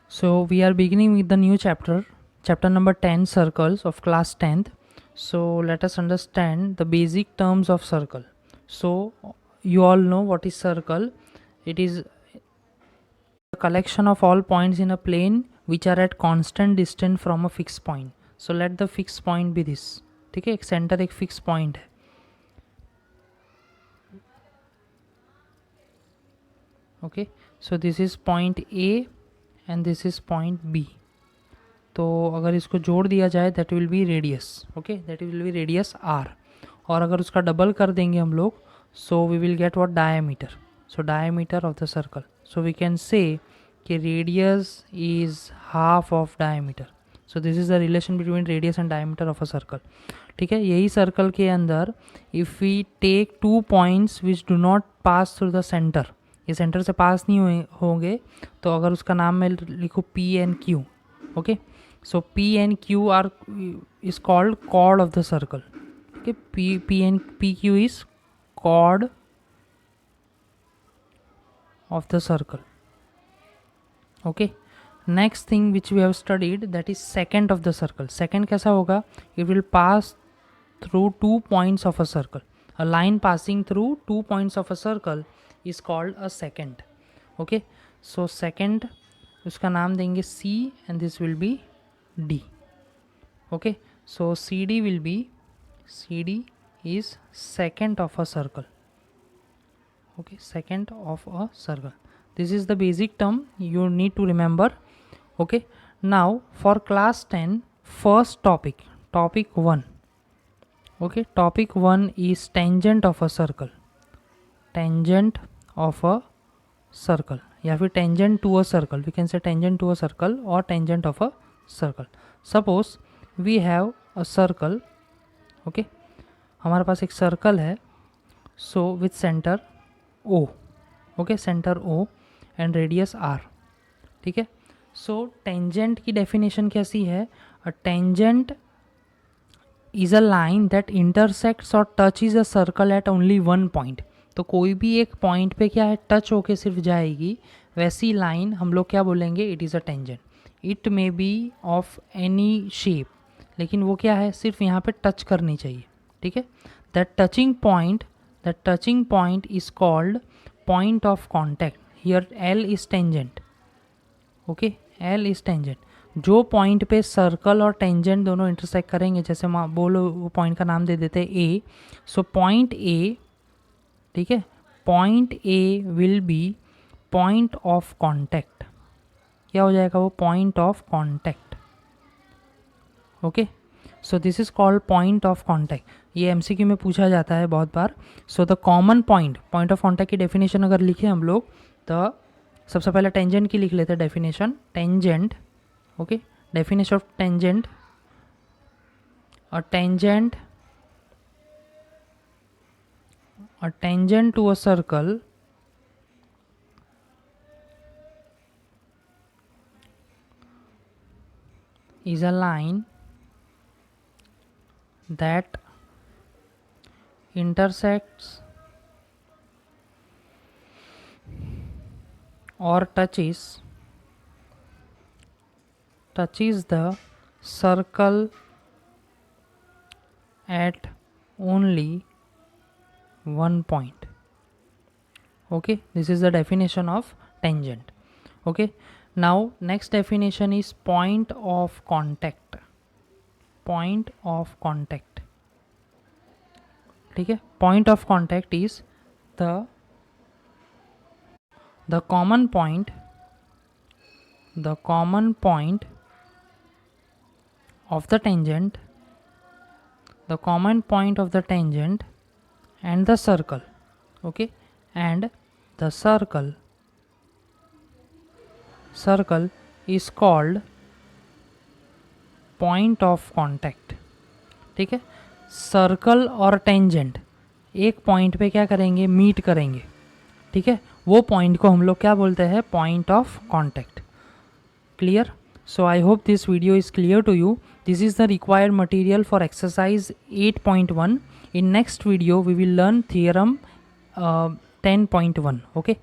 So we are beginning with the new chapter number 10, circles of class 10th. So let us understand the basic terms of circle. So you all know what is circle. It is a collection of all points in a plane which are at constant distance from a fixed point. So let the fixed point be this. ठीक है, एक centre एक fix point है. Okay, so this is point A and this is point B. तो अगर इसको जोड़ दिया जाए that will be radius. Okay, that will be radius R. और अगर उसका डबल कर देंगे हम लोग, so we will get what, diameter. So diameter of the circle. So we can say कि radius is half of diameter. So this is the relation between radius and diameter of a circle. ठीक है, यही circle के अंदर if we take 2 points which do not pass through the centre, ये centre से pass नहीं होंगे, तो अगर उसका नाम मैं लिखूँ P and Q. Okay, so P and Q are is called chord of the circle. Okay, P and PQ is chord of the circle. Okay, next thing which we have studied, that is secant of the circle. Secant कैसा होगा? It will pass through 2 points of a circle. A line passing through 2 points of a circle is called a secant. Okay, so secant उसका नाम देंगे C and this will be D. Okay, so CD will be, CD is secant of a circle. Okay, secant of a circle. This is the basic term you need to remember. Okay, now for class 10, first topic 1. Okay, topic 1 is tangent of a circle. Tangent of a circle, या फिर tangent to a circle. We can say tangent to a circle or tangent of a circle. Suppose we have a circle. Okay, हमारे पास एक circle है. So with center O. Okay, center O and radius R. ठीक है. So tangent की definition कैसी है? A tangent is a line that intersects or touches a circle at only one point. तो कोई भी एक पॉइंट पे क्या है, टच होके सिर्फ जाएगी, वैसी लाइन हम लोग क्या बोलेंगे? It is a tangent. It may be of any shape, लेकिन वो क्या है, सिर्फ यहाँ पे टच करनी चाहिए. ठीक है, that touching point is called point of contact. Here L is tangent. Okay, L is tangent. जो पॉइंट पे सर्कल और टेंजेंट दोनों इंटरसेक्ट करेंगे, जैसे बोलो वो पॉइंट का नाम दे देते हैं ए. सो पॉइंट ए, ठीक है, point A will be point of contact. क्या हो जाएगा वो? Point of contact. Okay, so this is called point of contact. ये एमसीक्यू में पूछा जाता है बहुत बार. So the common point of contact की डेफिनेशन अगर लिखे हम लोग, तो सबसे पहले टेंजेंट की लिख लेते हैं definition. Tangent, okay, definition of tangent. A tangent to a circle is a line that intersects or touches the circle at only one point. Okay, this is the definition of tangent. Okay, now next definition is point of contact. Point of contact. ठीक है, point of contact is the common point of the tangent, and the circle. Okay, and the circle is called point of contact. ठीक है, circle और tangent एक point पे क्या करेंगे? Meet करेंगे. ठीक है, वो पॉइंट को हम लोग क्या बोलते हैं? Point of contact. Clear? So I hope this video is clear to you. This is the required material for exercise 8.1. In next video we will learn theorem 10.1. Okay.